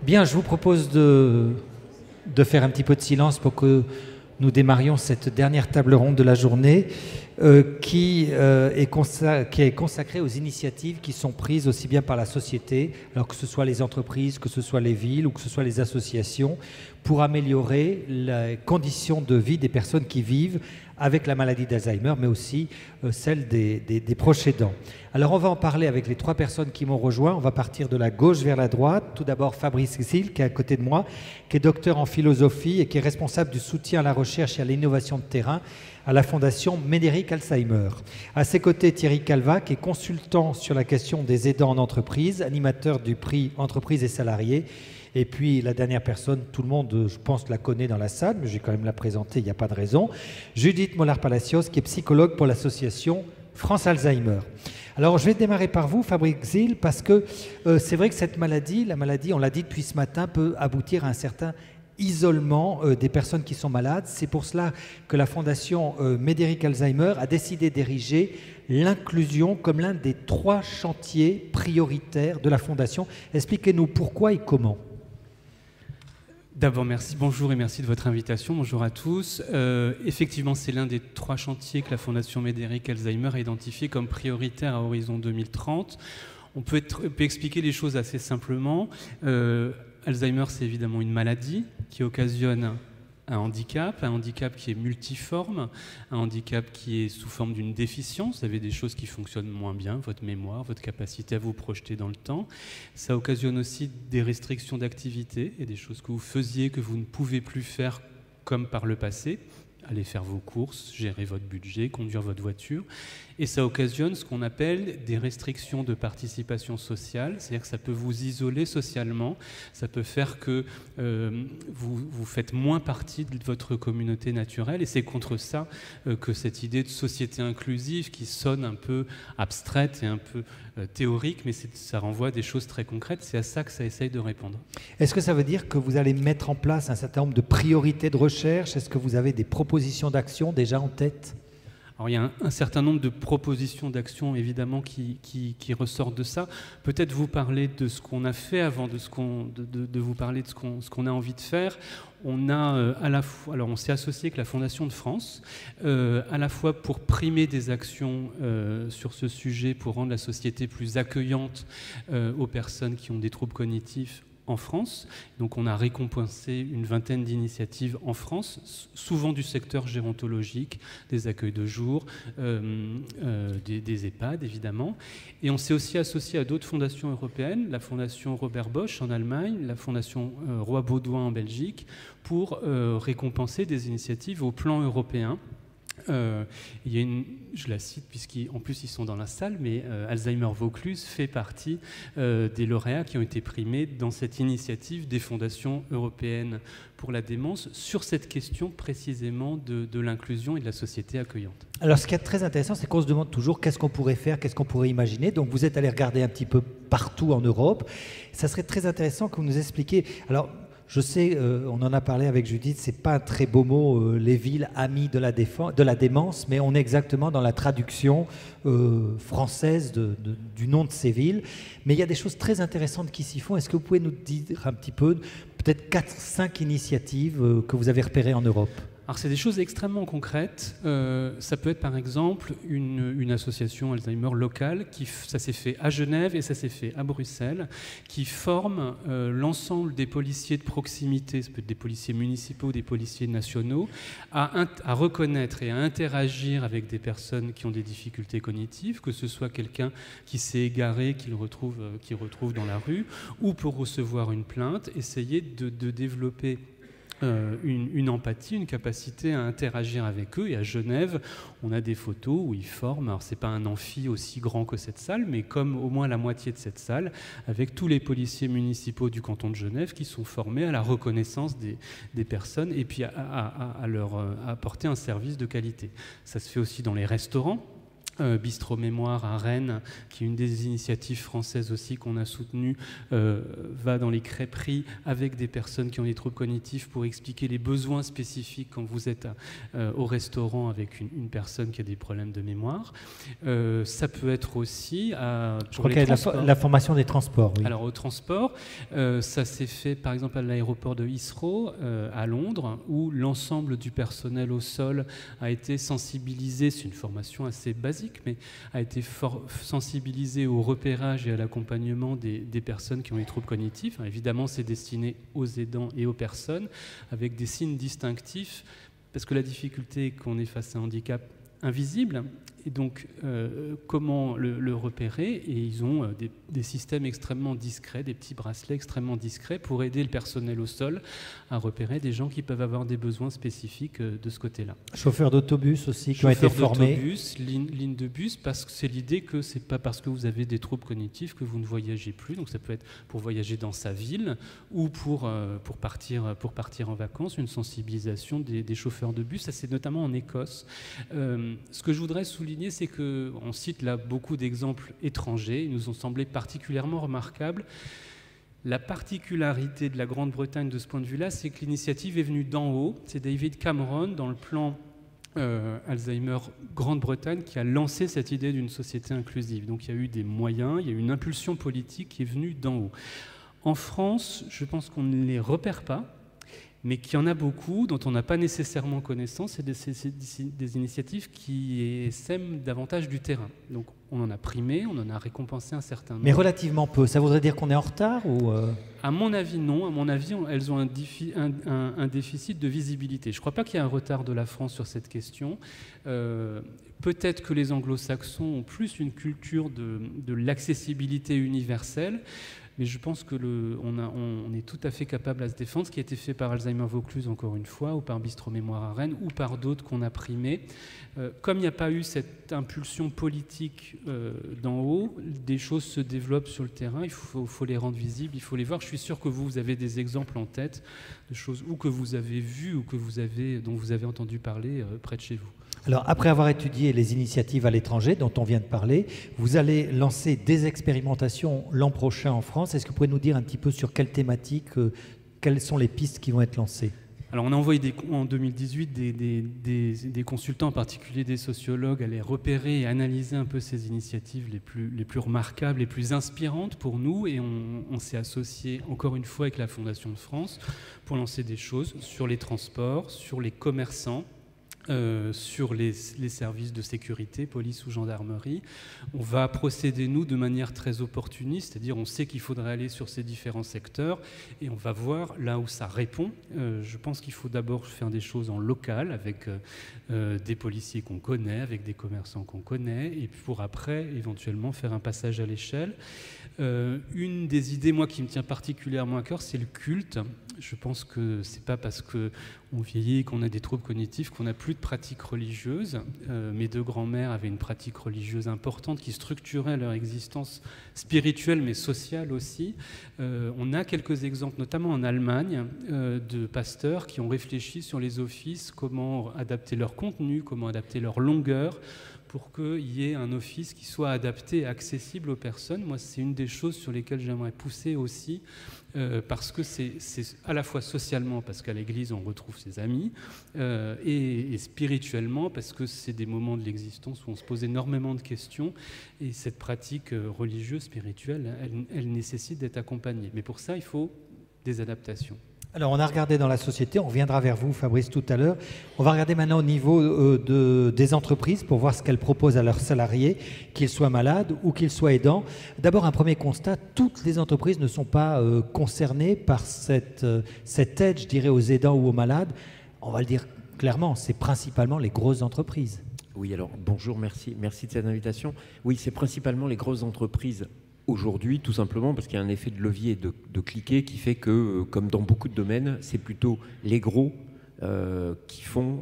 Bien, je vous propose de faire un petit peu de silence pour que nous démarrions cette dernière table ronde de la journée qui est consacrée aux initiatives qui sont prises aussi bien par la société, alors que ce soit les entreprises, que ce soit les villes ou que ce soit les associations, pour améliorer les conditions de vie des personnes qui vivent avec la maladie d'Alzheimer, mais aussi celle des proches aidants. Alors on va en parler avec les trois personnes qui m'ont rejoint. On va partir de la gauche vers la droite. Tout d'abord Fabrice Gzil, qui est à côté de moi, qui est docteur en philosophie et qui est responsable du soutien à la recherche et à l'innovation de terrain à la Fondation Médéric Alzheimer. À ses côtés, Thierry Calvat, qui est consultant sur la question des aidants en entreprise, animateur du prix Entreprises et salariés. Et puis la dernière personne, tout le monde, je pense, la connaît dans la salle, mais je vais quand même la présenter, il n'y a pas de raison. Judith Mollard-Palacios, qui est psychologue pour l'association France Alzheimer. Alors je vais démarrer par vous, Fabrice Gzil, parce que c'est vrai que cette maladie, la maladie, on l'a dit depuis ce matin, peut aboutir à un certain isolement des personnes qui sont malades. C'est pour cela que la Fondation Médéric Alzheimer a décidé d'ériger l'inclusion comme l'un des 3 chantiers prioritaires de la Fondation. Expliquez-nous pourquoi et comment. D'abord, merci, bonjour et merci de votre invitation. Bonjour à tous. Effectivement, c'est l'un des 3 chantiers que la Fondation Médéric Alzheimer a identifié comme prioritaire à horizon 2030. On peut expliquer les choses assez simplement. Alzheimer, c'est évidemment une maladie qui occasionne un handicap qui est multiforme, un handicap qui est sous forme d'une déficience. Vous avez des choses qui fonctionnent moins bien, votre mémoire, votre capacité à vous projeter dans le temps. Ça occasionne aussi des restrictions d'activité et des choses que vous faisiez que vous ne pouvez plus faire comme par le passé. Aller faire vos courses, gérer votre budget, conduire votre voiture. Et ça occasionne ce qu'on appelle des restrictions de participation sociale, c'est-à-dire que ça peut vous isoler socialement, ça peut faire que vous faites moins partie de votre communauté naturelle, et c'est contre ça que cette idée de société inclusive, qui sonne un peu abstraite et un peu théorique, mais ça renvoie à des choses très concrètes, c'est à ça que ça essaye de répondre. Est-ce que ça veut dire que vous allez mettre en place un certain nombre de priorités de recherche? Est-ce que vous avez des propositions d'action déjà en tête? Alors, il y a un certain nombre de propositions d'action, évidemment, qui ressortent de ça. Peut-être vous parler de ce qu'on a fait avant de vous parler de ce qu'on a envie de faire. On a à la fois, alors on s'est associé avec la Fondation de France, à la fois pour primer des actions sur ce sujet, pour rendre la société plus accueillante aux personnes qui ont des troubles cognitifs en France. Donc on a récompensé une 20aine d'initiatives en France, souvent du secteur gérontologique, des accueils de jour, des EHPAD évidemment. Et on s'est aussi associé à d'autres fondations européennes, la Fondation Robert Bosch en Allemagne, la Fondation Roi Baudouin en Belgique, pour récompenser des initiatives au plan européen. Il y a je la cite puisqu'en plus ils sont dans la salle, mais Alzheimer Vaucluse fait partie des lauréats qui ont été primés dans cette initiative des fondations européennes pour la démence sur cette question précisément de l'inclusion et de la société accueillante. Alors ce qui est très intéressant, c'est qu'on se demande toujours qu'est-ce qu'on pourrait faire, qu'est-ce qu'on pourrait imaginer. Donc vous êtes allé regarder un petit peu partout en Europe. Ça serait très intéressant que vous nous expliquiez. Alors je sais, on en a parlé avec Judith, c'est pas un très beau mot, les villes amies de la démence, mais on est exactement dans la traduction française du nom de ces villes. Mais il y a des choses très intéressantes qui s'y font. Est-ce que vous pouvez nous dire un petit peu, peut-être 4-5 initiatives que vous avez repérées en Europe ? Alors c'est des choses extrêmement concrètes. Ça peut être par exemple une association Alzheimer locale, ça s'est fait à Genève et ça s'est fait à Bruxelles, qui forme l'ensemble des policiers de proximité, ça peut être des policiers municipaux, des policiers nationaux, à reconnaître et à interagir avec des personnes qui ont des difficultés cognitives, que ce soit quelqu'un qui s'est égaré, qu'il retrouve dans la rue, ou pour recevoir une plainte, essayer de développer une empathie, une capacité à interagir avec eux. Et à Genève, on a des photos où ils forment, alors c'est pas un amphi aussi grand que cette salle, mais comme au moins la moitié de cette salle, avec tous les policiers municipaux du canton de Genève qui sont formés à la reconnaissance des personnes et puis à leur apporter un service de qualité. Ça se fait aussi dans les restaurants. Bistro Mémoire à Rennes, qui est une des initiatives françaises aussi qu'on a soutenues, va dans les crêperies avec des personnes qui ont des troubles cognitifs pour expliquer les besoins spécifiques quand vous êtes au restaurant avec une personne qui a des problèmes de mémoire. Ça peut être aussi Je crois qu'il y a la formation des transports. Oui. Alors au transport, ça s'est fait par exemple à l'aéroport de Heathrow à Londres, où l'ensemble du personnel au sol a été sensibilisé. C'est une formation assez basique, mais a été sensibilisé au repérage et à l'accompagnement des personnes qui ont des troubles cognitifs. Évidemment, c'est destiné aux aidants et aux personnes, avec des signes distinctifs, parce que la difficulté est qu'on est face à un handicap invisible, et donc comment le repérer, et ils ont des systèmes extrêmement discrets, des petits bracelets extrêmement discrets pour aider le personnel au sol à repérer des gens qui peuvent avoir des besoins spécifiques de ce côté-là. Chauffeurs d'autobus aussi qui ont été formés. Chauffeurs d'autobus, ligne de bus, parce que c'est l'idée que c'est pas parce que vous avez des troubles cognitifs que vous ne voyagez plus, donc ça peut être pour voyager dans sa ville ou pour partir en vacances, une sensibilisation des chauffeurs de bus. Ça c'est notamment en Écosse. Ce que je voudrais souligner, c'est qu'on cite là beaucoup d'exemples étrangers, ils nous ont semblé particulièrement remarquables. La particularité de la Grande-Bretagne de ce point de vue-là, c'est que l'initiative est venue d'en haut. C'est David Cameron, dans le plan Alzheimer Grande-Bretagne, qui a lancé cette idée d'une société inclusive. Donc il y a eu des moyens, il y a eu une impulsion politique qui est venue d'en haut. En France, je pense qu'on ne les repère pas, mais qu'il y en a beaucoup dont on n'a pas nécessairement connaissance, c'est des initiatives qui sèment davantage du terrain. Donc on en a primé, on en a récompensé un certain nombre. Mais relativement peu, ça voudrait dire qu'on est en retard ou À mon avis, non. À mon avis, elles ont un déficit de visibilité. Je ne crois pas qu'il y ait un retard de la France sur cette question. Peut-être que les anglo-saxons ont plus une culture de l'accessibilité universelle, mais je pense que on est tout à fait capable à se défendre, ce qui a été fait par Alzheimer Vaucluse, encore une fois, ou par Bistro Mémoire à Rennes, ou par d'autres qu'on a primés. Comme il n'y a pas eu cette impulsion politique d'en haut, des choses se développent sur le terrain, il faut les rendre visibles, il faut les voir. Je suis sûr que vous avez des exemples en tête de choses ou que vous avez vues ou dont vous avez entendu parler près de chez vous. Alors, après avoir étudié les initiatives à l'étranger dont on vient de parler, vous allez lancer des expérimentations l'an prochain en France. Est-ce que vous pouvez nous dire un petit peu sur quelle thématique, quelles sont les pistes qui vont être lancées ? Alors, on a envoyé en 2018 des consultants, en particulier des sociologues, aller repérer et analyser un peu ces initiatives les plus remarquables, les plus inspirantes pour nous. Et on s'est associé encore une fois avec la Fondation de France pour lancer des choses sur les transports, sur les commerçants, sur les services de sécurité, police ou gendarmerie. On va procéder, nous, de manière très opportuniste, c'est-à-dire on sait qu'il faudrait aller sur ces différents secteurs et on va voir là où ça répond. Je pense qu'il faut d'abord faire des choses en local avec des policiers qu'on connaît, avec des commerçants qu'on connaît, et pour après, éventuellement, faire un passage à l'échelle. Une des idées, moi, qui me tient particulièrement à cœur, c'est le culte. Je pense que c'est pas parce qu'on vieillit, qu'on a des troubles cognitifs, qu'on n'a plus de pratique religieuse. Mes deux grands-mères avaient une pratique religieuse importante qui structurait leur existence spirituelle mais sociale aussi. On a quelques exemples, notamment en Allemagne, de pasteurs qui ont réfléchi sur les offices, comment adapter leur contenu, comment adapter leur longueur, pour qu'il y ait un office qui soit adapté et accessible aux personnes. Moi, c'est une des choses sur lesquelles j'aimerais pousser aussi, parce que c'est à la fois socialement, parce qu'à l'église, on retrouve ses amis, et spirituellement, parce que c'est des moments de l'existence où on se pose énormément de questions, et cette pratique religieuse, spirituelle, elle nécessite d'être accompagnée. Mais pour ça, il faut des adaptations. Alors, on a regardé dans la société, on reviendra vers vous, Fabrice, tout à l'heure. On va regarder maintenant au niveau des entreprises pour voir ce qu'elles proposent à leurs salariés, qu'ils soient malades ou qu'ils soient aidants. D'abord, un premier constat, toutes les entreprises ne sont pas concernées par cette aide, je dirais, aux aidants ou aux malades. On va le dire clairement, c'est principalement les grosses entreprises. Oui, alors bonjour, merci de cette invitation. Oui, c'est principalement les grosses entreprises aujourd'hui, tout simplement parce qu'il y a un effet de levier de cliquet qui fait que, comme dans beaucoup de domaines, c'est plutôt les gros qui font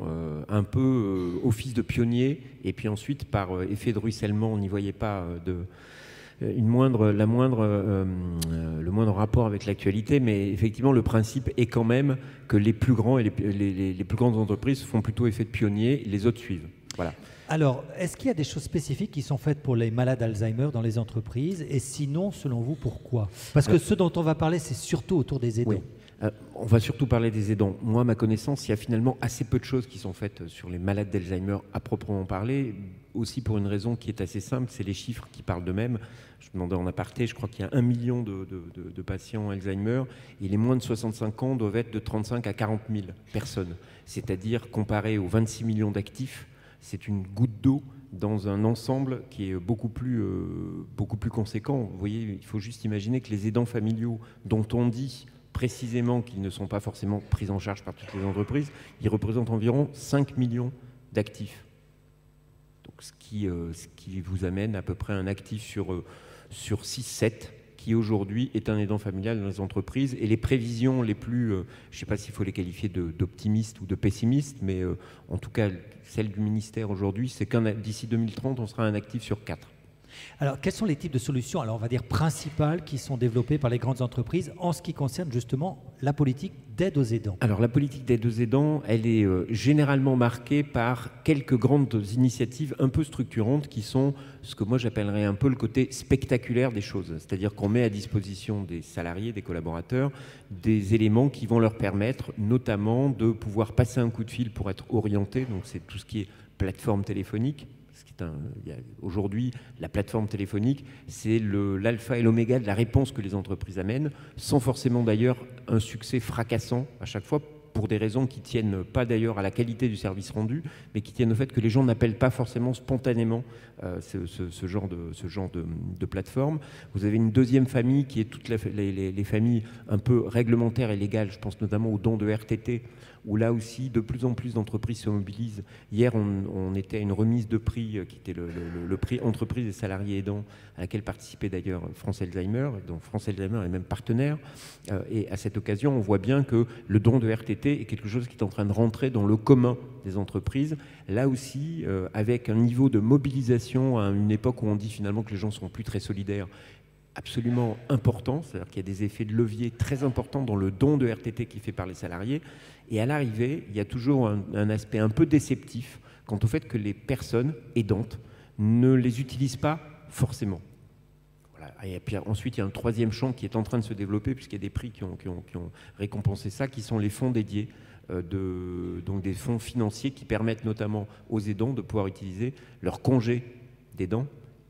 un peu office de pionnier, et puis ensuite, par effet de ruissellement, on n'y voyait pas le moindre rapport avec l'actualité, mais effectivement, le principe est quand même que les plus grands et les plus grandes entreprises font plutôt effet de pionnier, les autres suivent. Voilà. Alors, est-ce qu'il y a des choses spécifiques qui sont faites pour les malades Alzheimer dans les entreprises? Et sinon, selon vous, pourquoi? Parce que ce dont on va parler, c'est surtout autour des aidants. Oui. On va surtout parler des aidants. Moi, à ma connaissance, il y a finalement assez peu de choses qui sont faites sur les malades d'Alzheimer à proprement parler, aussi pour une raison qui est assez simple, c'est les chiffres qui parlent d'eux-mêmes. Je me demandais en aparté, je crois qu'il y a 1 million de patients Alzheimer, et les moins de 65 ans doivent être de 35 à 40 000 personnes. C'est-à-dire, comparé aux 26 millions d'actifs, c'est une goutte d'eau dans un ensemble qui est beaucoup plus conséquent. Vous voyez, il faut juste imaginer que les aidants familiaux, dont on dit précisément qu'ils ne sont pas forcément pris en charge par toutes les entreprises, ils représentent environ 5 millions d'actifs. Donc, ce qui vous amène à peu près un actif sur 6-7 qui aujourd'hui est un aidant familial dans les entreprises. Et les prévisions les plus, je ne sais pas s'il faut les qualifier d'optimistes ou de pessimistes, mais en tout cas, celle du ministère aujourd'hui, c'est qu'un d'ici 2030, on sera un actif sur 4. Alors, quels sont les types de solutions, alors on va dire principales, qui sont développées par les grandes entreprises en ce qui concerne justement la politique d'aide aux aidants? Alors, la politique d'aide aux aidants, elle est généralement marquée par quelques grandes initiatives un peu structurantes qui sont ce que moi j'appellerais un peu le côté spectaculaire des choses. C'est-à-dire qu'on met à disposition des salariés, des collaborateurs, des éléments qui vont leur permettre notamment de pouvoir passer un coup de fil pour être orienté. Donc, c'est tout ce qui est plateforme téléphonique. Aujourd'hui, la plateforme téléphonique, c'est l'alpha et l'oméga de la réponse que les entreprises amènent, sans forcément d'ailleurs un succès fracassant à chaque fois, pour des raisons qui tiennent pas d'ailleurs à la qualité du service rendu, mais qui tiennent au fait que les gens n'appellent pas forcément spontanément ce genre de plateforme. Vous avez une deuxième famille qui est toutes les familles un peu réglementaires et légales, je pense notamment aux dons de RTT, où là aussi, de plus en plus d'entreprises se mobilisent. Hier, on était à une remise de prix qui était le prix entreprise et salariés aidants, à laquelle participait d'ailleurs France Alzheimer, dont France Alzheimer est même partenaire. Et à cette occasion, on voit bien que le don de RTT est quelque chose qui est en train de rentrer dans le commun des entreprises. Là aussi, avec un niveau de mobilisation à une époque où on dit finalement que les gens ne sont plus très solidaires, absolument important, c'est-à-dire qu'il y a des effets de levier très importants dans le don de RTT qui est fait par les salariés. Et à l'arrivée, il y a toujours un aspect un peu déceptif quant au fait que les personnes aidantes ne les utilisent pas forcément. Voilà. Et puis ensuite, il y a un troisième champ qui est en train de se développer, puisqu'il y a des prix qui ont récompensé ça, qui sont les fonds dédiés, donc des fonds financiers qui permettent notamment aux aidants de pouvoir utiliser leur congé d'aidant,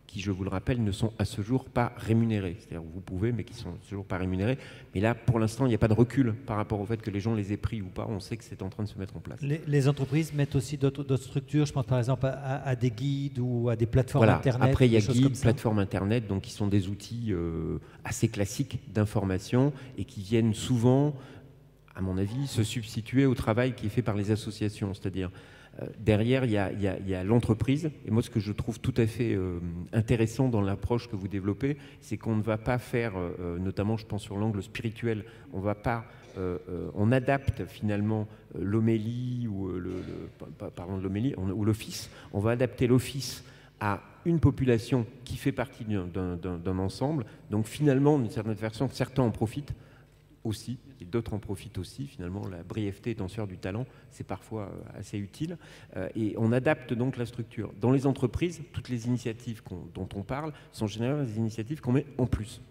qui, je vous le rappelle, ne sont à ce jour pas rémunérés. C'est-à-dire vous pouvez, mais qui ne sont à ce jour pas rémunérés. Mais là, pour l'instant, il n'y a pas de recul par rapport au fait que les gens les aient pris ou pas. On sait que c'est en train de se mettre en place. Les entreprises mettent aussi d'autres structures. Je pense par exemple à des guides ou à des plateformes voilà. Internet. Après, il y a guides, plateformes Internet, donc qui sont des outils assez classiques d'information et qui viennent souvent, à mon avis, se substituer au travail qui est fait par les associations. C'est-à-dire, derrière, il y a l'entreprise. Et moi, ce que je trouve tout à fait intéressant dans l'approche que vous développez, c'est qu'on ne va pas faire, notamment je pense sur l'angle spirituel, on adapte finalement l'homélie ou ou l'office. On va adapter l'office à une population qui fait partie d'un ensemble. Donc finalement, d'une certaine façon, certains en profitent aussi, et d'autres en profitent aussi. Finalement, la brièveté étant sœur du talent, c'est parfois assez utile. Et on adapte donc la structure. Dans les entreprises, toutes les initiatives dont on parle sont généralement des initiatives qu'on met en plus.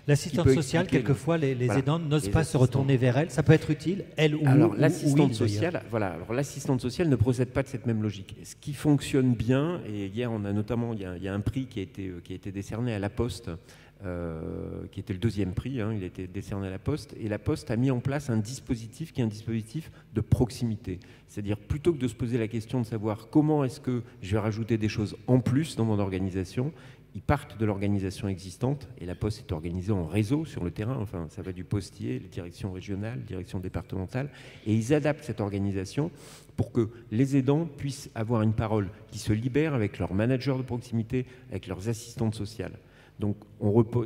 L'assistante sociale, quelquefois, les aidants n'osent pas se retourner vers elle. Ça peut être utile, elle ou alors, l'assistante sociale, alors l'assistante sociale ne procède pas de cette même logique. Ce qui fonctionne bien, et hier on a notamment, il y a un prix qui a été décerné à La Poste, qui était le deuxième prix, il a été décerné à La Poste, et La Poste a mis en place un dispositif qui est un dispositif de proximité. C'est-à-dire, plutôt que de se poser la question de savoir comment est-ce que je vais rajouter des choses en plus dans mon organisation, ils partent de l'organisation existante, et La Poste est organisée en réseau sur le terrain, enfin ça va du postier, les directions régionales, les directions départementales, et ils adaptent cette organisation pour que les aidants puissent avoir une parole qui se libère avec leurs managers de proximité, avec leurs assistantes sociales. Donc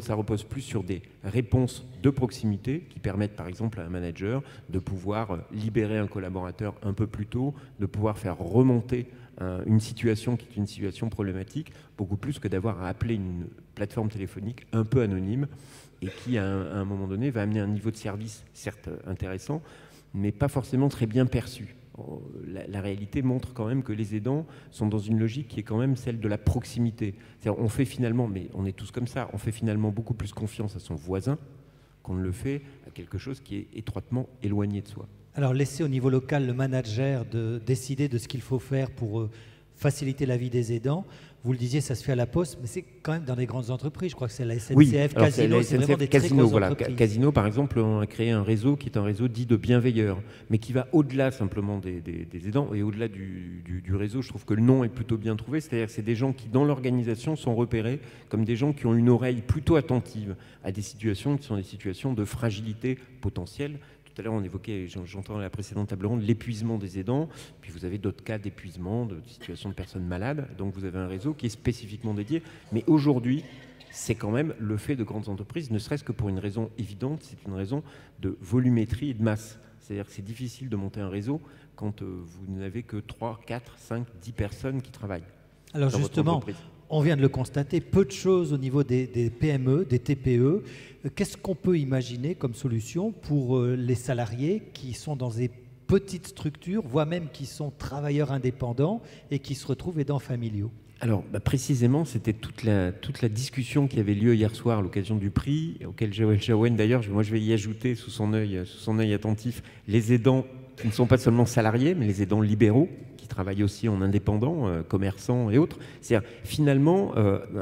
ça repose plus sur des réponses de proximité qui permettent par exemple à un manager de pouvoir libérer un collaborateur un peu plus tôt, de pouvoir faire remonter une situation qui est une situation problématique, beaucoup plus que d'avoir à appeler une plateforme téléphonique un peu anonyme et qui à un moment donné va amener un niveau de service certes intéressant mais pas forcément très bien perçu la réalité montre quand même que les aidants sont dans une logique qui est quand même celle de la proximité. C'est-à-dire, on fait finalement, mais on est tous comme ça, on fait finalement beaucoup plus confiance à son voisin qu'on ne le fait à quelque chose qui est étroitement éloigné de soi. Alors, laisser au niveau local le manager de décider de ce qu'il faut faire pour faciliter la vie des aidants. Vous le disiez, ça se fait à la Poste, mais c'est quand même dans des grandes entreprises. Je crois que c'est la SNCF, oui, Casino, c'est vraiment des très grosses entreprises. Casino, par exemple, on a créé un réseau qui est un réseau dit de bienveilleurs, mais qui va au-delà simplement des aidants et au-delà du réseau. Je trouve que le nom est plutôt bien trouvé, c'est-à-dire que c'est des gens qui, dans l'organisation, sont repérés comme des gens qui ont une oreille plutôt attentive à des situations qui sont des situations de fragilité potentielle. Tout à l'heure, on évoquait, j'entends à la précédente table ronde, l'épuisement des aidants. Puis vous avez d'autres cas d'épuisement, de situations de personnes malades. Donc vous avez un réseau qui est spécifiquement dédié. Mais aujourd'hui, c'est quand même le fait de grandes entreprises, ne serait-ce que pour une raison évidente, c'est une raison de volumétrie et de masse. C'est-à-dire que c'est difficile de monter un réseau quand vous n'avez que 3, 4, 5, 10 personnes qui travaillent. Alors justement, on vient de le constater, peu de choses au niveau des PME, des TPE. Qu'est-ce qu'on peut imaginer comme solution pour les salariés qui sont dans des petites structures, voire même qui sont travailleurs indépendants et qui se retrouvent aidants familiaux? Alors, précisément, c'était toute la discussion qui avait lieu hier soir à l'occasion du prix, auquel Joël Jaouen, d'ailleurs, moi je vais y ajouter sous son œil attentif, les aidants qui ne sont pas seulement salariés, mais les aidants libéraux, qui travaillent aussi en indépendant, commerçants et autres. C'est-à-dire, finalement,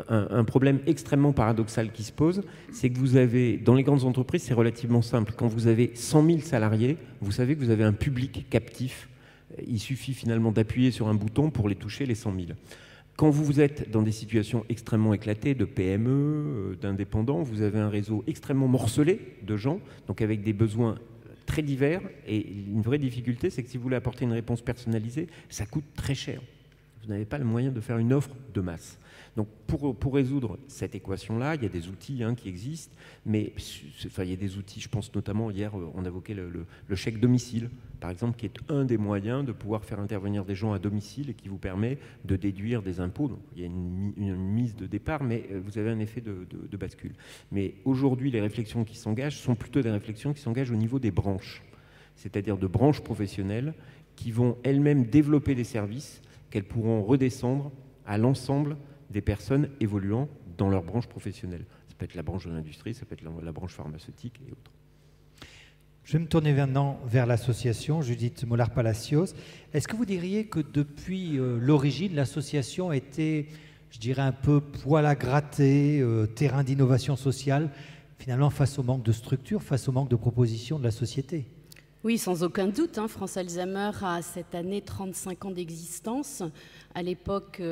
un problème extrêmement paradoxal qui se pose, c'est que vous avez, dans les grandes entreprises, c'est relativement simple. Quand vous avez 100 000 salariés, vous savez que vous avez un public captif. Il suffit finalement d'appuyer sur un bouton pour les toucher, les 100 000. Quand vous êtes dans des situations extrêmement éclatées de PME, d'indépendants, vous avez un réseau extrêmement morcelé de gens, donc avec des besoins très divers. Et une vraie difficulté, c'est que si vous voulez apporter une réponse personnalisée, ça coûte très cher. Vous n'avez pas le moyen de faire une offre de masse. Donc pour résoudre cette équation-là, il y a des outils qui existent, mais il y a des outils, je pense notamment, hier on évoquait le chèque domicile, par exemple, qui est un des moyens de pouvoir faire intervenir des gens à domicile et qui vous permet de déduire des impôts. Donc il y a une mise de départ, mais vous avez un effet de bascule. Mais aujourd'hui, les réflexions qui s'engagent sont plutôt des réflexions qui s'engagent au niveau des branches, c'est-à-dire de branches professionnelles qui vont elles-mêmes développer des services qu'elles pourront redescendre à l'ensemble des personnes évoluant dans leur branche professionnelle. Ça peut être la branche de l'industrie, ça peut être la branche pharmaceutique et autres. Je vais me tourner maintenant vers l'association, Judith Mollard-Palacios. Est-ce que vous diriez que depuis l'origine, l'association était, je dirais, un peu poil à gratter, terrain d'innovation sociale, finalement face au manque de structure, face au manque de propositions de la société? Oui, sans aucun doute. France Alzheimer a cette année 35 ans d'existence. À l'époque,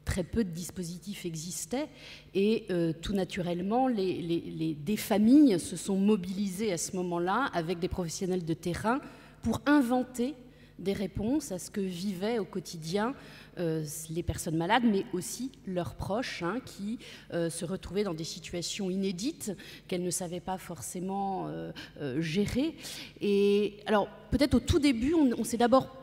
très peu de dispositifs existaient et tout naturellement, des familles se sont mobilisées à ce moment-là avec des professionnels de terrain pour inventer des réponses à ce que vivaient au quotidien les personnes malades, mais aussi leurs proches qui se retrouvaient dans des situations inédites qu'elles ne savaient pas forcément gérer. Et alors, peut-être au tout début, on s'est d'abord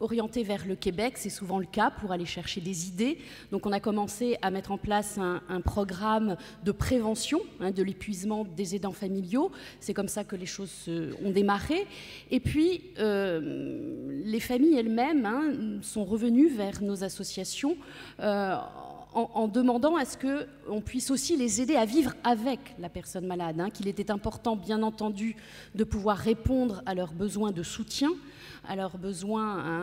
orienté vers le Québec, c'est souvent le cas, pour aller chercher des idées. Donc on a commencé à mettre en place un programme de prévention de l'épuisement des aidants familiaux. C'est comme ça que les choses ont démarré. Et puis les familles elles-mêmes sont revenues vers nos associations en demandant à ce qu'on puisse aussi les aider à vivre avec la personne malade, qu'il était important, bien entendu, de pouvoir répondre à leurs besoins de soutien, à leurs besoins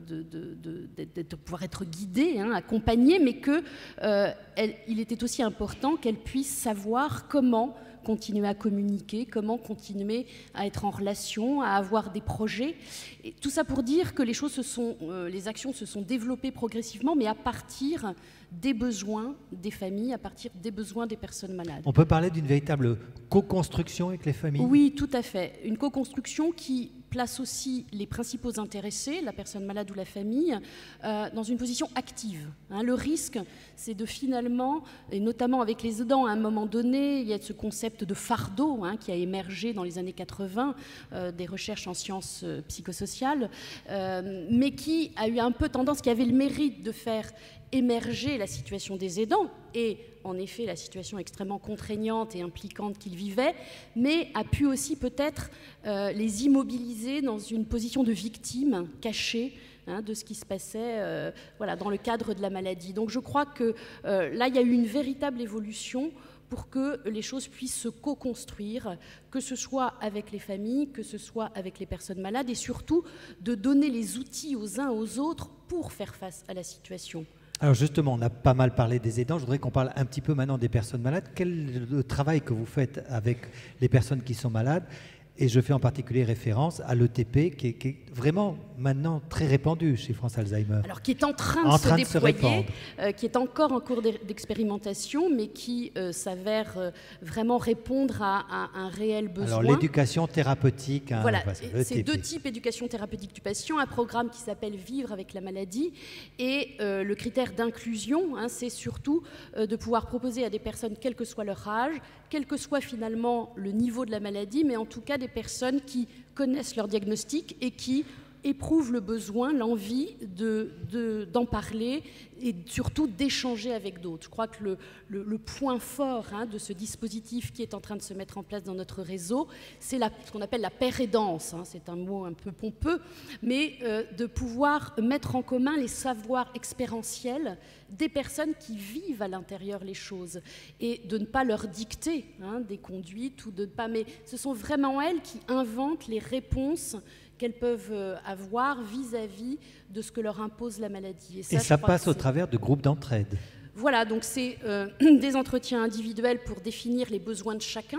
de pouvoir être guidées, accompagnées, mais qu'il était aussi important qu'elles puissent savoir comment continuer à communiquer, comment continuer à être en relation, à avoir des projets. Et tout ça pour dire que les actions se sont développées progressivement, mais à partir des besoins des familles, à partir des besoins des personnes malades. On peut parler d'une véritable co-construction avec les familles? Oui, tout à fait. Une co-construction qui place aussi les principaux intéressés, la personne malade ou la famille, dans une position active. Le risque, c'est de finalement, et notamment avec les aidants, à un moment donné, il y a ce concept de fardeau qui a émergé dans les années 80, des recherches en sciences psychosociales, mais qui a eu un peu tendance, qui avait le mérite de faire émerger la situation des aidants et en effet la situation extrêmement contraignante et impliquante qu'ils vivaient, mais a pu aussi peut-être les immobiliser dans une position de victime cachée de ce qui se passait voilà, dans le cadre de la maladie. Donc je crois que là, il y a eu une véritable évolution pour que les choses puissent se co-construire, que ce soit avec les familles, que ce soit avec les personnes malades, et surtout de donner les outils aux uns aux autres pour faire face à la situation. Alors justement, on a pas mal parlé des aidants, je voudrais qu'on parle un petit peu maintenant des personnes malades. Quel est le travail que vous faites avec les personnes qui sont malades? Et je fais en particulier référence à l'ETP qui est vraiment maintenant très répandu chez France Alzheimer. Alors qui est en train de se déployer, qui est encore en cours d'expérimentation, mais qui s'avère vraiment répondre à un réel besoin. Alors l'éducation thérapeutique. Voilà, c'est 2 types d'éducation thérapeutique du patient, un programme qui s'appelle Vivre avec la maladie, et le critère d'inclusion, c'est surtout de pouvoir proposer à des personnes, quel que soit leur âge, quel que soit finalement le niveau de la maladie, mais en tout cas des personnes qui connaissent leur diagnostic et qui éprouvent le besoin, l'envie d'en parler et surtout d'échanger avec d'autres. Je crois que le point fort de ce dispositif qui est en train de se mettre en place dans notre réseau, c'est ce qu'on appelle la pair-aidance. C'est un mot un peu pompeux, mais de pouvoir mettre en commun les savoirs expérientiels des personnes qui vivent à l'intérieur les choses et de ne pas leur dicter des conduites ou de ne pas... Mais ce sont vraiment elles qui inventent les réponses qu'elles peuvent avoir vis-à-vis de ce que leur impose la maladie. Et ça passe au travers de groupes d'entraide. Voilà, donc c'est des entretiens individuels pour définir les besoins de chacun,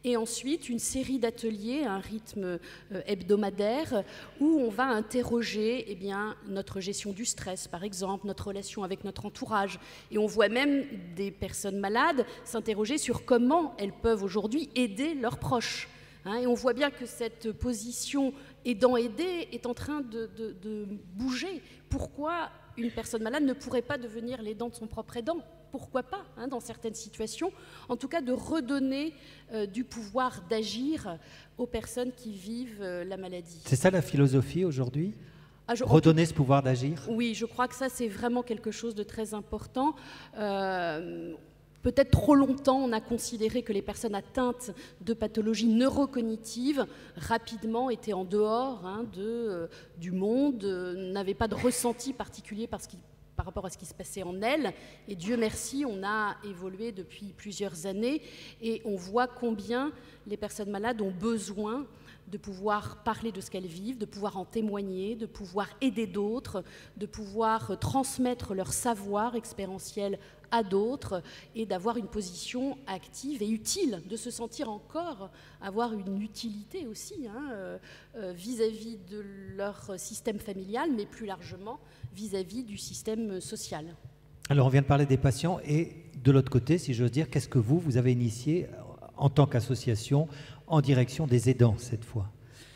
et ensuite une série d'ateliers à un rythme hebdomadaire où on va interroger notre gestion du stress, par exemple, notre relation avec notre entourage. Et on voit même des personnes malades s'interroger sur comment elles peuvent aujourd'hui aider leurs proches. Et on voit bien que cette position aidant-aider est en train de bouger. Pourquoi une personne malade ne pourrait pas devenir l'aidant de son propre aidant? Pourquoi pas, dans certaines situations? En tout cas, de redonner du pouvoir d'agir aux personnes qui vivent la maladie. C'est ça la philosophie aujourd'hui? Redonner ce pouvoir d'agir? Oui, je crois que ça, c'est vraiment quelque chose de très important. Peut-être trop longtemps, on a considéré que les personnes atteintes de pathologies neurocognitives rapidement étaient en dehors du monde, n'avaient pas de ressenti particulier par rapport à ce qui se passait en elles. Et Dieu merci, on a évolué depuis plusieurs années et on voit combien les personnes malades ont besoin de pouvoir parler de ce qu'elles vivent, de pouvoir en témoigner, de pouvoir aider d'autres, de pouvoir transmettre leur savoir expérientiel à d'autres et d'avoir une position active et utile, de se sentir encore avoir une utilité aussi vis-à-vis de leur système familial, mais plus largement vis-à-vis du système social. Alors on vient de parler des patients et de l'autre côté, si j'ose dire, qu'est-ce que vous avez initié en tant qu'association en direction des aidants cette fois,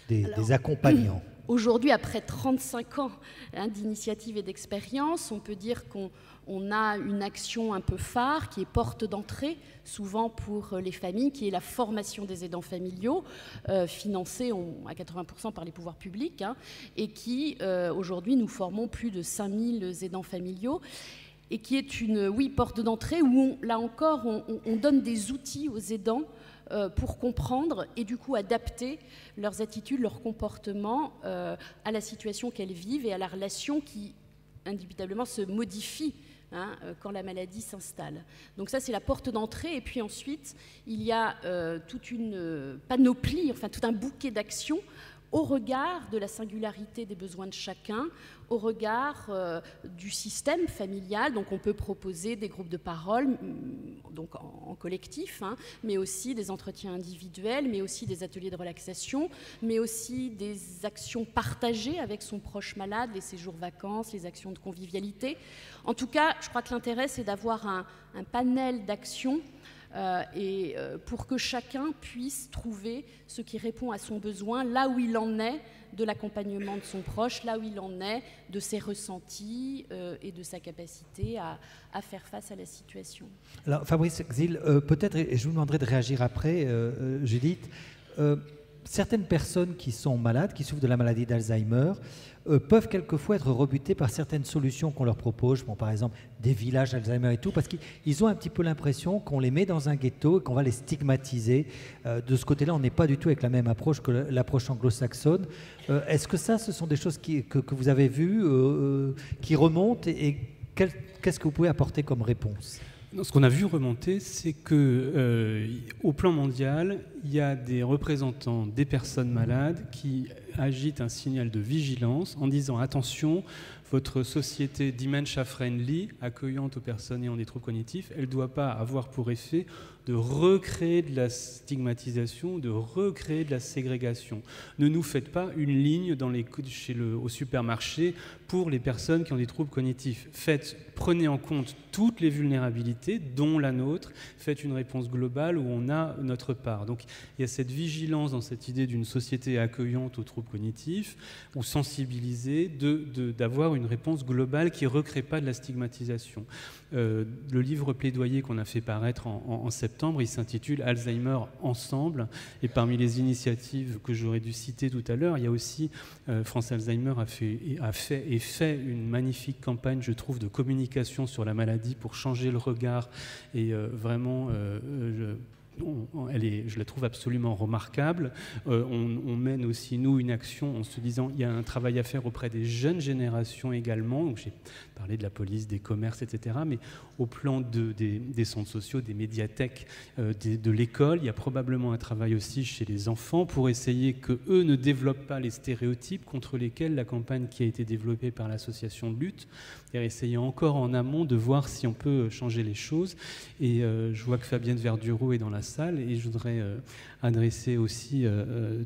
des accompagnants? Aujourd'hui, après 35 ans d'initiative et d'expérience, on peut dire qu'on a une action un peu phare qui est porte d'entrée, souvent pour les familles, qui est la formation des aidants familiaux, financée à 80% par les pouvoirs publics, et qui, aujourd'hui, nous formons plus de 5000 aidants familiaux, et qui est une, porte d'entrée où, là encore, on donne des outils aux aidants pour comprendre et du coup adapter leurs attitudes, leurs comportements à la situation qu'elles vivent et à la relation qui, indubitablement, se modifie quand la maladie s'installe. Donc ça, c'est la porte d'entrée. Et puis ensuite, il y a toute une panoplie, enfin tout un bouquet d'actions au regard de la singularité des besoins de chacun, au regard du système familial. Donc on peut proposer des groupes de parole, donc en collectif, mais aussi des entretiens individuels, mais aussi des ateliers de relaxation, mais aussi des actions partagées avec son proche malade, les séjours vacances, les actions de convivialité. En tout cas, je crois que l'intérêt, c'est d'avoir un panel d'actions pour que chacun puisse trouver ce qui répond à son besoin, là où il en est de l'accompagnement de son proche, là où il en est de ses ressentis et de sa capacité à faire face à la situation. Alors Fabrice Xil, peut-être, et je vous demanderai de réagir après, Judith, certaines personnes qui sont malades, qui souffrent de la maladie d'Alzheimer, peuvent quelquefois être rebutés par certaines solutions qu'on leur propose, bon, par exemple des villages Alzheimer et tout, parce qu'ils ont un petit peu l'impression qu'on les met dans un ghetto et qu'on va les stigmatiser. De ce côté-là, on n'est pas du tout avec la même approche que l'approche anglo-saxonne. Est-ce que ça, ce sont des choses que vous avez vues, qui remontent, et qu'est-ce que vous pouvez apporter comme réponse ? Ce qu'on a vu remonter, c'est que, au plan mondial, il y a des représentants des personnes malades qui agitent un signal de vigilance en disant attention, votre société dementia friendly, accueillante aux personnes ayant des troubles cognitifs, elle ne doit pas avoir pour effet de recréer de la stigmatisation, de recréer de la ségrégation. Ne nous faites pas une ligne au supermarché pour les personnes qui ont des troubles cognitifs. Prenez en compte toutes les vulnérabilités, dont la nôtre. Faites une réponse globale où on a notre part. Donc il y a cette vigilance dans cette idée d'une société accueillante aux troubles cognitifs, ou sensibilisée, d'avoir une réponse globale qui ne recrée pas de la stigmatisation. Le livre plaidoyer qu'on a fait paraître en septembre, il s'intitule Alzheimer ensemble, et parmi les initiatives que j'aurais dû citer tout à l'heure, il y a aussi France Alzheimer a fait une magnifique campagne, je trouve, de communication sur la maladie pour changer le regard, et vraiment je la trouve absolument remarquable. On mène aussi, nous, une action en se disant il y a un travail à faire auprès des jeunes générations également. Donc, j'ai parlé de la police, des commerces, etc. Mais au plan des centres sociaux, des médiathèques, de l'école, il y a probablement un travail aussi chez les enfants pour essayer qu'eux ne développent pas les stéréotypes contre lesquels la campagne qui a été développée par l'association lutte, et essayer encore en amont de voir si on peut changer les choses. Et je vois que Fabienne Verdureau est dans la salle, et je voudrais adresser aussi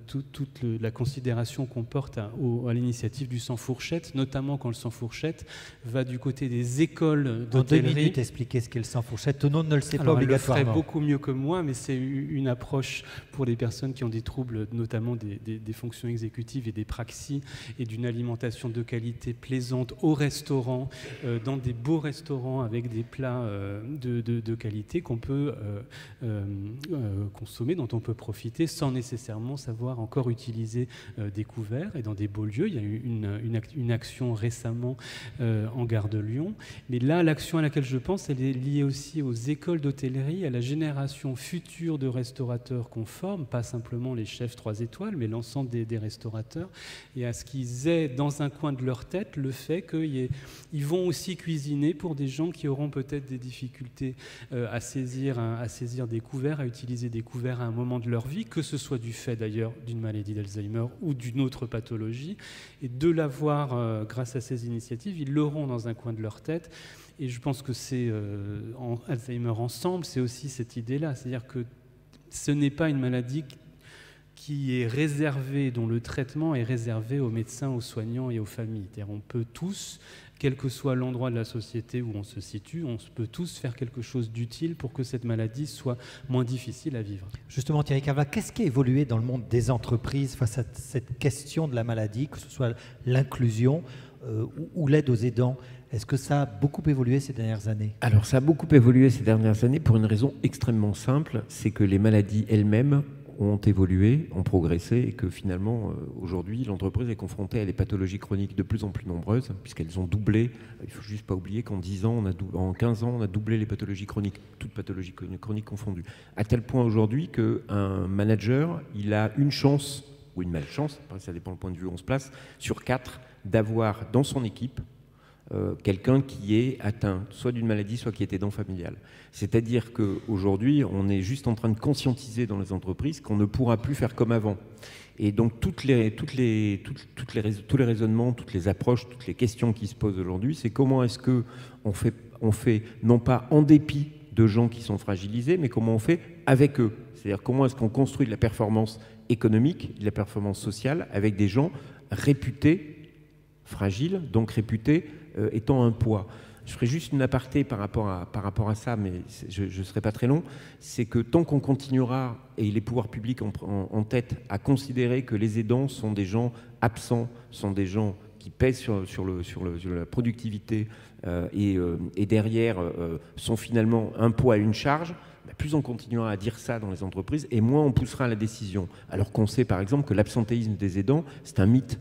toute la considération qu'on porte à l'initiative du Sans Fourchette, notamment quand le Sans Fourchette va du côté des écoles d'hôtellerie. En 2 minutes, expliquer ce qu'est le Sans Fourchette. Tout le monde ne le sait pas Alors, obligatoirement. elle le ferait beaucoup mieux que moi, mais c'est une approche pour les personnes qui ont des troubles, notamment des fonctions exécutives et des praxies, et d'une alimentation de qualité plaisante au restaurant, dans des beaux restaurants avec des plats de qualité qu'on peut consommer, dont on peut profiter sans nécessairement savoir encore utiliser des couverts. Et dans des beaux lieux, il y a eu une action récemment en gare de Lyon. Mais là, l'action à laquelle je pense, elle est liée aussi aux écoles d'hôtellerie, à la génération future de restaurateurs qu'on forme, pas simplement les chefs 3 étoiles, mais l'ensemble des restaurateurs, et à ce qu'ils aient dans un coin de leur tête le fait qu'ils vont aussi cuisiner pour des gens qui auront peut-être des difficultés à saisir des couverts, à utiliser des couverts à un moment de leur vie, que ce soit du fait d'ailleurs d'une maladie d'Alzheimer ou d'une autre pathologie, et de l'avoir grâce à ces initiatives, ils l'auront dans un coin de leur tête. Et je pense que c'est Alzheimer ensemble, c'est aussi cette idée-là, c'est-à-dire que ce n'est pas une maladie qui est réservée, dont le traitement est réservé aux médecins, aux soignants et aux familles. C'est-à-dire on peut tous, quel que soit l'endroit de la société où on se situe, on peut tous faire quelque chose d'utile pour que cette maladie soit moins difficile à vivre. Justement, Thierry Cava, qu'est-ce qui a évolué dans le monde des entreprises face à cette question de la maladie, que ce soit l'inclusion ou l'aide aux aidants? Est-ce que ça a beaucoup évolué ces dernières années? Alors ça a beaucoup évolué ces dernières années pour une raison extrêmement simple, c'est que les maladies elles-mêmes ont évolué, ont progressé, et que finalement, aujourd'hui, l'entreprise est confrontée à des pathologies chroniques de plus en plus nombreuses, puisqu'elles ont doublé. Il ne faut juste pas oublier qu'en 10 ans, en 15 ans, on a doublé les pathologies chroniques, toutes pathologies chroniques confondues. À tel point aujourd'hui qu'un manager, il a une chance, ou une malchance, après ça dépend du point de vue où on se place, sur 4, d'avoir dans son équipe quelqu'un qui est atteint soit d'une maladie, soit qui est aidant familial. C'est-à-dire qu'aujourd'hui, on est juste en train de conscientiser dans les entreprises qu'on ne pourra plus faire comme avant. Et donc tous les raisonnements, toutes les approches, toutes les questions qui se posent aujourd'hui, c'est comment est-ce qu'on fait, non pas en dépit de gens qui sont fragilisés, mais comment on fait avec eux. C'est-à-dire comment est-ce qu'on construit de la performance économique, de la performance sociale avec des gens réputés fragiles, donc réputés étant un poids. Je ferai juste une aparté par rapport à ça, mais je ne serai pas très long. C'est que tant qu'on continuera, et les pouvoirs publics en tête, à considérer que les aidants sont des gens absents, sont des gens qui pèsent sur la productivité et derrière sont finalement un poids et une charge, plus on continuera à dire ça dans les entreprises, et moins on poussera à la décision. Alors qu'on sait par exemple que l'absentéisme des aidants, c'est un mythe.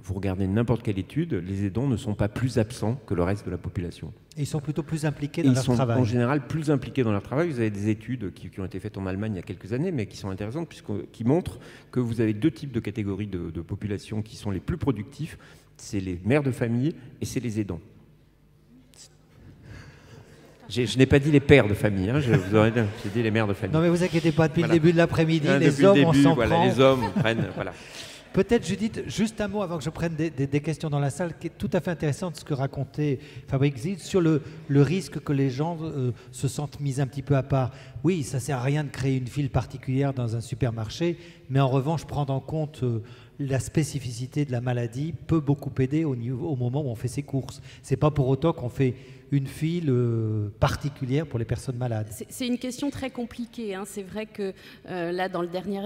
vous regardez n'importe quelle étude, les aidants ne sont pas plus absents que le reste de la population. Et ils sont plutôt plus impliqués dans leur travail. Ils sont en général plus impliqués dans leur travail. Vous avez des études qui ont été faites en Allemagne il y a quelques années, mais qui sont intéressantes, qui montrent que vous avez 2 types de catégories de population qui sont les plus productifs. C'est les mères de famille et c'est les aidants. Je n'ai pas dit les pères de famille, hein, j'ai dit les mères de famille. Non mais vous inquiétez pas, depuis le début de l'après-midi, hein, les hommes, on s'en prend. Les hommes prennent, voilà. Peut-être, Judith, juste un mot avant que je prenne des questions dans la salle, qui est tout à fait intéressant, ce que racontait Fabrice Zil sur le risque que les gens se sentent mis un petit peu à part. Oui, ça ne sert à rien de créer une file particulière dans un supermarché, mais en revanche, prendre en compte la spécificité de la maladie peut beaucoup aider au moment où on fait ses courses. Ce n'est pas pour autant qu'on fait une file particulière pour les personnes malades. C'est une question très compliquée, hein. C'est vrai que là, dans le dernier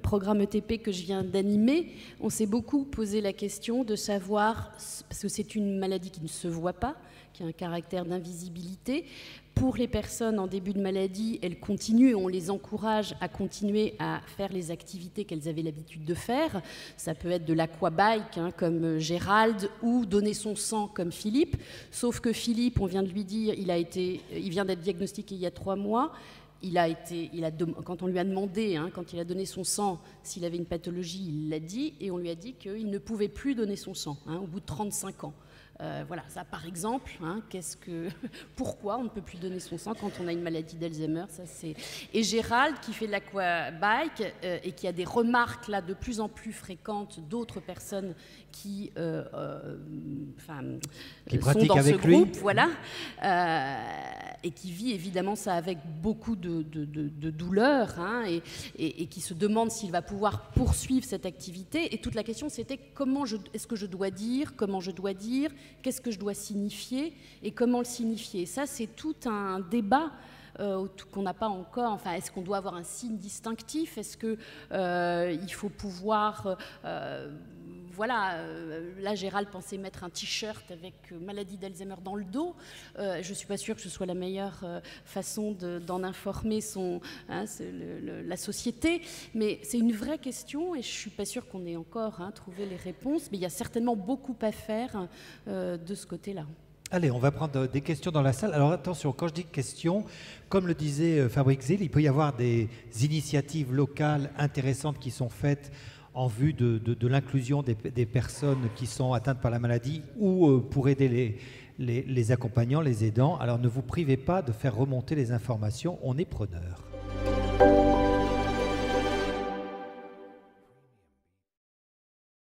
programme ETP que je viens d'animer, on s'est beaucoup posé la question de savoir, parce que c'est une maladie qui ne se voit pas, qui a un caractère d'invisibilité. Pour les personnes en début de maladie, elles continuent, on les encourage à continuer à faire les activités qu'elles avaient l'habitude de faire. Ça peut être de l'aquabike, hein, comme Gérald, ou donner son sang, comme Philippe. Sauf que Philippe, on vient de lui dire, il vient d'être diagnostiqué il y a 3 mois. Quand on lui a demandé, hein, quand il a donné son sang, s'il avait une pathologie, il l'a dit, et on lui a dit qu'il ne pouvait plus donner son sang, hein, au bout de 35 ans. Voilà, ça par exemple, hein, pourquoi on ne peut plus donner son sang quand on a une maladie d'Alzheimer, et Gérald qui fait de l'aquabike et qui a des remarques là de plus en plus fréquentes d'autres personnes qui sont dans ce groupe, voilà, et qui vit évidemment ça avec beaucoup de douleur, hein, et qui se demande s'il va pouvoir poursuivre cette activité. Et toute la question c'était est-ce que je dois dire, comment je dois dire, qu'est-ce que je dois signifier et comment le signifier. Ça, c'est tout un débat qu'on n'a pas encore. Enfin, est-ce qu'on doit avoir un signe distinctif? Est-ce qu'il faut pouvoir... là, Gérald pensait mettre un t-shirt avec maladie d'Alzheimer dans le dos. Je ne suis pas sûre que ce soit la meilleure façon d'en informer la société. Mais c'est une vraie question et je ne suis pas sûre qu'on ait encore trouvé les réponses. Mais il y a certainement beaucoup à faire de ce côté-là. Allez, on va prendre des questions dans la salle. Alors attention, quand je dis questions, comme le disait Fabrice Zil, il peut y avoir des initiatives locales intéressantes qui sont faites en vue de l'inclusion des personnes qui sont atteintes par la maladie ou pour aider les accompagnants, les aidants. Alors ne vous privez pas de faire remonter les informations, on est preneurs.